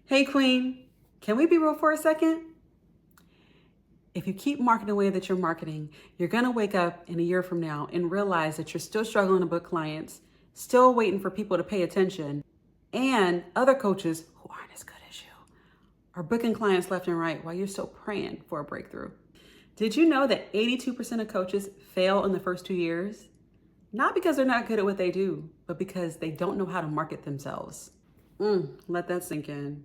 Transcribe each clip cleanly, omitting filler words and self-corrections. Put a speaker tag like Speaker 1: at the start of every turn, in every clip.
Speaker 1: Hey Queen, can we be real for a second? If you keep marketing the way that you're marketing, you're gonna wake up in a year from now and realize that you're still struggling to book clients, still waiting for people to pay attention, and other coaches who aren't as good as you are booking clients left and right while you're still praying for a breakthrough. Did you know that 82% of coaches fail in the first 2 years? Not because they're not good at what they do, but because they don't know how to market themselves. Let that sink in.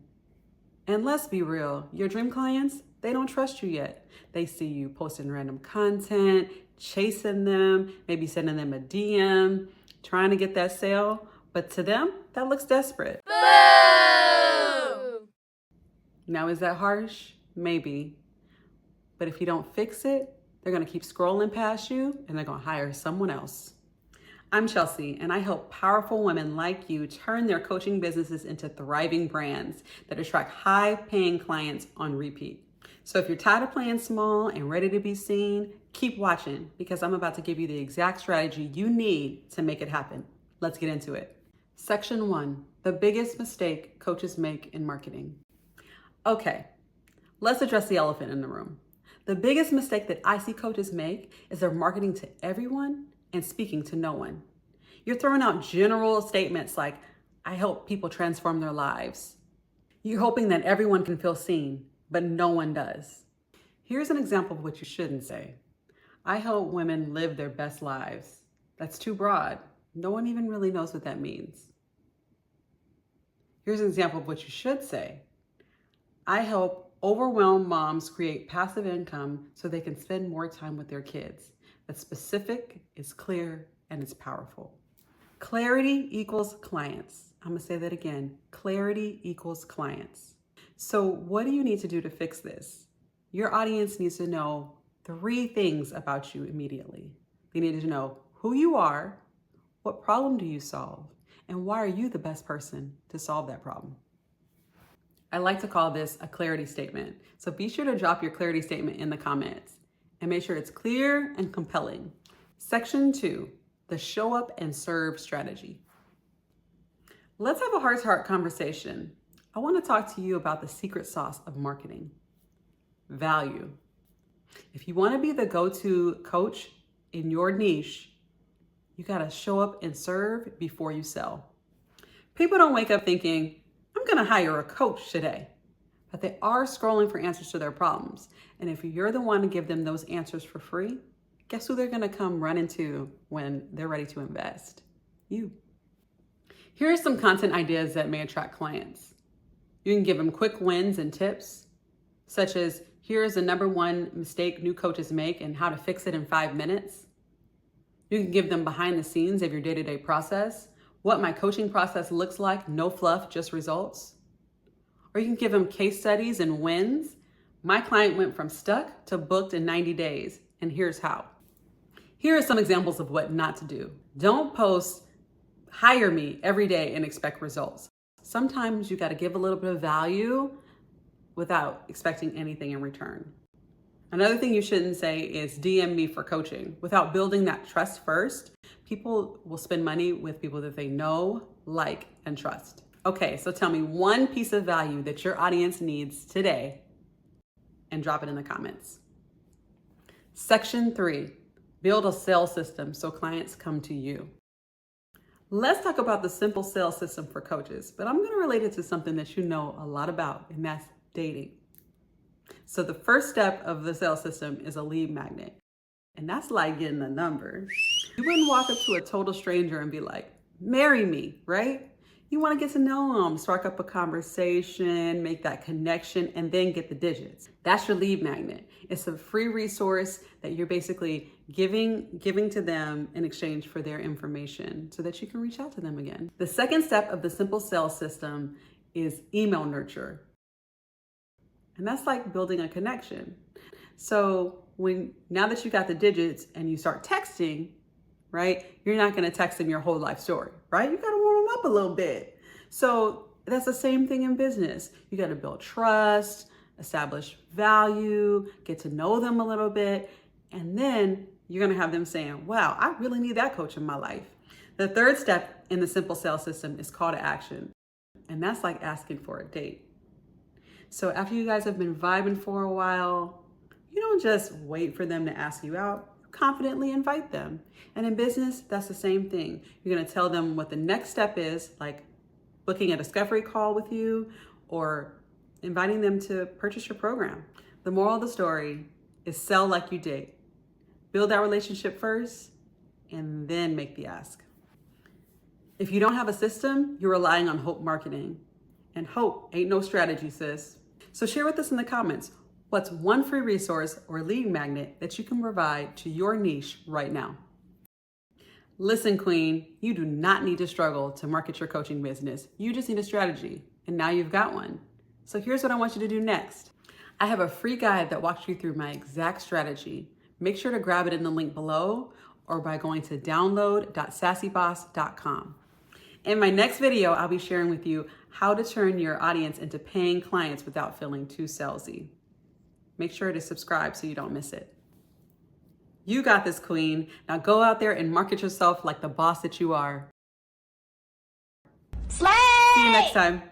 Speaker 1: And let's be real, your dream clients, they don't trust you yet. They see you posting random content, chasing them, maybe sending them a DM, trying to get that sale. But to them, that looks desperate.
Speaker 2: Boo!
Speaker 1: Now, is that harsh? Maybe. But if you don't fix it, they're gonna keep scrolling past you and they're gonna hire someone else. I'm Chelsea, and I help powerful women like you turn their coaching businesses into thriving brands that attract high-paying clients on repeat. So if you're tired of playing small and ready to be seen, keep watching because I'm about to give you the exact strategy you need to make it happen. Let's get into it. Section 1, the biggest mistake coaches make in marketing. Okay, let's address the elephant in the room. The biggest mistake that I see coaches make is they're marketing to everyone and speaking to no one. You're throwing out general statements like, I help people transform their lives. You're hoping that everyone can feel seen, but no one does. Here's an example of what you shouldn't say. I help women live their best lives. That's too broad. No one even really knows what that means. Here's an example of what you should say. I help overwhelmed moms create passive income so they can spend more time with their kids. That's specific, it's clear, and it's powerful. Clarity equals clients. I'm gonna say that again. Clarity equals clients. So what do you need to do to fix this? Your audience needs to know 3 things about you immediately. They need to know who you are, what problem do you solve, and why are you the best person to solve that problem? I like to call this a clarity statement. So be sure to drop your clarity statement in the comments and make sure it's clear and compelling. Section 2, the show up and serve strategy. Let's have a heart-to-heart conversation. I want to talk to you about the secret sauce of marketing. Value. If you want to be the go-to coach in your niche, you got to show up and serve before you sell. People don't wake up thinking, I'm going to hire a coach today. But they are scrolling for answers to their problems. And if you're the one to give them those answers for free, guess who they're gonna come running to when they're ready to invest? You. Here are some content ideas that may attract clients. You can give them quick wins and tips, such as here's the #1 mistake new coaches make and how to fix it in 5 minutes. You can give them behind the scenes of your day-to-day process, what my coaching process looks like, no fluff, just results. Or you can give them case studies and wins. My client went from stuck to booked in 90 days, and here's how. Here are some examples of what not to do. Don't post, hire me every day and expect results. Sometimes you gotta give a little bit of value without expecting anything in return. Another thing you shouldn't say is DM me for coaching. Without building that trust first, people will spend money with people that they know, like, and trust. Okay, so tell me one piece of value that your audience needs today and drop it in the comments. Section 3, build a sales system so clients come to you. Let's talk about the simple sales system for coaches, but I'm gonna relate it to something that you know a lot about, and that's dating. So the first step of the sales system is a lead magnet, and that's like getting a number. You wouldn't walk up to a total stranger and be like, marry me, right? You want to get to know them, spark up a conversation, make that connection, and then get the digits. That's your lead magnet. It's a free resource that you're basically giving to them in exchange for their information so that you can reach out to them again. The second step of the simple sales system is email nurture. And that's like building a connection. So now that you got the digits and you start texting, right? You're not gonna text them your whole life story, right? You gotta warm them up a little bit. So that's the same thing in business. You gotta build trust, establish value, get to know them a little bit, and then you're gonna have them saying, wow, I really need that coach in my life. The third step in the simple sales system is call to action. And that's like asking for a date. So after you guys have been vibing for a while, you don't just wait for them to ask you out. You confidently invite them. And in business, that's the same thing. You're going to tell them what the next step is, like booking a discovery call with you or inviting them to purchase your program. The moral of the story is sell like you date. Build that relationship first and then make the ask. If you don't have a system, you're relying on hope marketing. And hope ain't no strategy, sis. So share with us in the comments, what's one free resource or lead magnet that you can provide to your niche right now? Listen, Queen, you do not need to struggle to market your coaching business. You just need a strategy, and now you've got one. So here's what I want you to do next. I have a free guide that walks you through my exact strategy. Make sure to grab it in the link below or by going to download.sassyboss.com. In my next video, I'll be sharing with you how to turn your audience into paying clients without feeling too salesy. Make sure to subscribe so you don't miss it. You got this, Queen. Now go out there and market yourself like the boss that you are.
Speaker 2: Slay!
Speaker 1: See you next time.